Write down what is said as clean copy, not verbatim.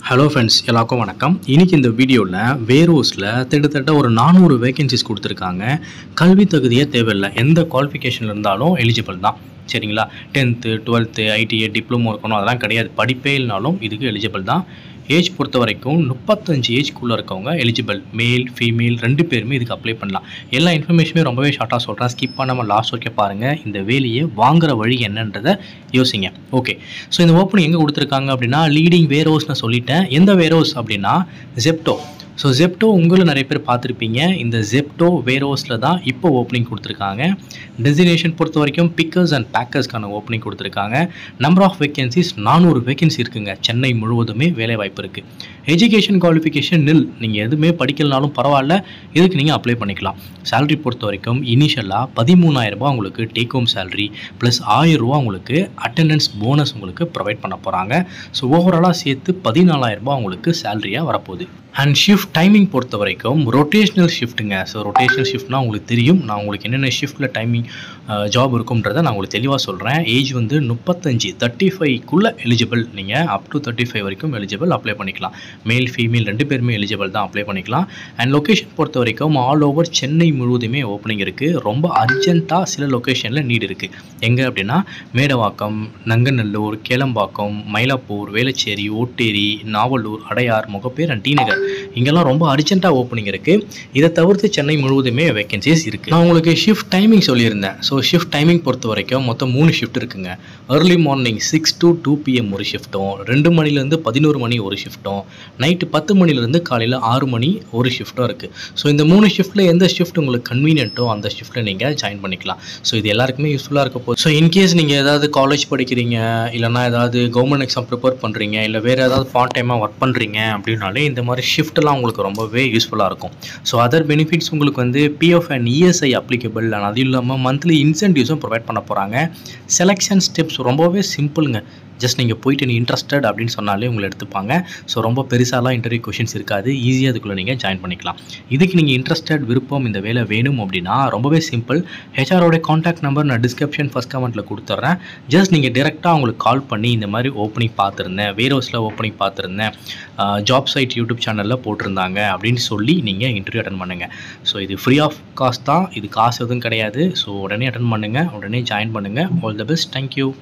Hello friends, எல்லாருக்கும் வணக்கம். இன்றைக்கி இந்த வீடியோவில் வேரோஸில் கிட்டத்தட்ட ஒரு 400 வேகன்சிஸ் கொடுத்துருக்காங்க. கல்வி தகுதியே தேவையில்லை, எந்த குவாலிஃபிகேஷன் இருந்தாலும் எலிஜிபிள் தான். சரிங்களா? 10th 12th ஐடிஐ டிப்ளமோ இருக்கணும், அதெல்லாம் கிடையாது. படிப்பே இல்லைனாலும் இதுக்கு எலிஜிபிள் தான். ஏஜ் பொறுத்த வரைக்கும் 35 ஏஜ்க்குள்ளே இருக்கவங்க எலிஜிபிள். மேல் ஃபீமேல் 2 பேருமே இதுக்கு அப்ளை பண்ணலாம். எல்லா இன்ஃபர்மேஷனுமே ரொம்பவே ஷார்ட்டாக சொல்கிறேன், ஸ்கிப் பண்ணாமல் லாஸ்ட் வரைக்கும் பாருங்கள். இந்த வேலையை வாங்குகிற வழி என்னன்றதை யோசிங்க. ஓகே, ஸோ இந்த ஓப்பனிங் எங்கே கொடுத்துருக்காங்க அப்படின்னா, லீடிங் வேர்ஹவுஸ்னு சொல்லிட்டேன். எந்த வேர்ஹவுஸ் அப்படின்னா ஜெப்டோ. ஸோ ஜெப்டோ உங்களை நிறைய பேர் பார்த்துருப்பீங்க. இந்த ஜெப்டோ வேர்ஹவுஸில் தான் இப்போ ஓப்பனிங் கொடுத்துருக்காங்க. டெசினேஷன் பொறுத்த வரைக்கும் பிக்கர்ஸ் அண்ட் பேக்கர்ஸ்க்கான ஓப்பனிங் கொடுத்துருக்காங்க. நம்பர் ஆஃப் வேகன்சிஸ் 400 வேகன்சி இருக்குங்க. சென்னை முழுவதுமே வேலை வாய்ப்பு இருக்குது. எஜுகேஷன் குவாலிஃபிகேஷன் நில், நீங்கள் எதுவுமே படிக்கலனாலும் பரவாயில்ல, இதுக்கு நீங்கள் அப்ளை பண்ணிக்கலாம். சேலரி பொறுத்த வரைக்கும் இனிஷியலாக 13,000 ரூபா உங்களுக்கு டேக் ஹோம் சேலரி ப்ளஸ் 1000 ரூபா உங்களுக்கு அட்டெண்டன்ஸ் போனஸ் உங்களுக்கு ப்ரொவைட் பண்ண போகிறாங்க. ஸோ ஓவராலாக சேர்த்து 14,000 ரூபா உங்களுக்கு சேலரியாக வரப்போகுது. அண்ட் ஷிஃப்ட் டைமிங் பொறுத்த வரைக்கும் ரொட்டேஷ்னல் ஷிஃப்ட்டுங்க. ஸோ ரொட்டேஷ்னல் ஷிஃப்ட்னா உங்களுக்கு தெரியும். நான் உங்களுக்கு என்னென்ன ஷிஃப்ட்டில் டைமிங் ஜாப் இருக்கும்ன்றதை நான் உங்களுக்கு தெளிவாக சொல்கிறேன். ஏஜ் வந்து 35 எலிஜிபிள். நீங்கள் அப் டு 35 வரைக்கும் எலிஜிபிள், அப்ளை பண்ணிக்கலாம். மேல் ஃபீமேல் 2 பேருமே எலிஜிபிள் தான், அப்ளை பண்ணிக்கலாம். அண்ட் லொக்கேஷன் பொறுத்த வரைக்கும் ஆல் ஓவர் சென்னை முழுவதுமே ஓப்பனிங் இருக்குது. ரொம்ப அர்ஜென்ட்டாக சில லொக்கேஷனில் நீட் இருக்குது. எங்கே அப்படின்னா மேடவாக்கம், நங்கநல்லூர், கேளம்பாக்கம், மயிலாப்பூர், வேளச்சேரி, ஓட்டேரி, நாவலூர், அடையார், முகப்பேர் அண்ட் டி நகர், இங்கெல்லாம் ரொம்ப அர்ஜென்ட்டாக ஓப்பனிங் இருக்குது. இதை தவிர்த்து சென்னை முழுவதுமே வேகன்சிஸ் இருக்குது. நான் உங்களுக்கு ஷிஃப்ட் டைமிங் சொல்லியிருந்தேன். ஸோ ஷிஃப்ட் டைமிங் பொறுத்த வரைக்கும் மொத்தம் 3 ஷிஃப்ட் இருக்குங்க. ஏர்லி மார்னிங் 6 to 2 PM ஒரு ஷிஃப்ட்டும், 2 மணிலேருந்து 11 மணி ஒரு ஷிஃப்ட்டும், நைட்டு 10 மணிலேருந்து காலையில் 6 மணி ஒரு ஷிஃப்ட்டும் இருக்குது. ஸோ இந்த 3 ஷிஃப்ட்டில் எந்த ஷிஃப்ட் உங்களுக்கு கன்வீனியன்ட்டோ அந்த ஷிஃப்ட்டில் நீங்கள் ஜாயின் பண்ணிக்கலாம். ஸோ இது எல்லாருக்குமே யூஸ்ஃபுல்லாக இருக்க போகுது. ஸோ இன்கேஸ் நீங்கள் ஏதாவது காலேஜ் படிக்கிறீங்க, இல்லைனா ஏதாவது கவர்மெண்ட் எக்ஸாம் ப்ரிப்பேர் பண்ணுறீங்க, இல்லை வேறு ஏதாவது பார்ட் டைமாக ஒர்க் பண்ணுறீங்க அப்படின்னாலே இந்த மாதிரி ஷிஃப்ட்டெல்லாம் உங்களுக்கு ரொம்பவே யூஸ்ஃபுல்லாக இருக்கும். ஸோ அதர் பெனிஃபிட்ஸ் உங்களுக்கு வந்து PF and ESI applicable. And அது இல்லாமல் மந்த்லி இன்சென்டிவ்ஸும் ப்ரொவைட் பண்ண போகிறாங்க. செலெக்ஷன் ஸ்டெப்ஸ் ரொம்பவே சிம்பிளுங்க. ஜஸ்ட் நீங்கள் போயிட்டு நீ இன்ட்ரெஸ்டட் அப்படின்னு சொன்னாலே உங்களை எடுத்துப்பாங்க. ஸோ ரொம்ப பெருசாலாம் இன்டர்வியூ கொஷின்ஸ் இருக்காது. ஈஸியாக அதுக்குள்ளே நீங்கள் ஜாயின் பண்ணிக்கலாம். இதுக்கு நீங்கள் இன்ட்ரெஸ்டட், விருப்பம், இந்த வேலை வேணும் அப்படின்னா ரொம்பவே சிம்பிள். ஹெச்ஆரோட காண்டாக்ட் நம்பர் நான் டிஸ்கிரிப்ஷன் ஃபர்ஸ்ட் கமெண்ட்டில் கொடுத்துட்றேன். ஜஸ்ட் நீங்கள் டேரெக்டாக அவங்களுக்கு கால் பண்ணி இந்த மாதிரி ஓப்பனிங் பார்த்துருந்தேன், வேர்ஹவுஸில் ஓப்பனிங் பார்த்துருந்தேன், ஜாப் சைட் யூடியூப் சேனலில் போட்டிருந்தாங்க அப்படின்னு சொல்லி நீங்கள் இன்டர்வியூ அட்டன் பண்ணுங்கள். ஸோ இது ஃப்ரீ ஆஃப் காஸ்ட் தான், இது காசு எதுவும் கிடையாது. ஸோ உடனே அட்டன் பண்ணுங்கள், உடனே ஜாயின் பண்ணுங்கள். All the best. தேங்க்யூ.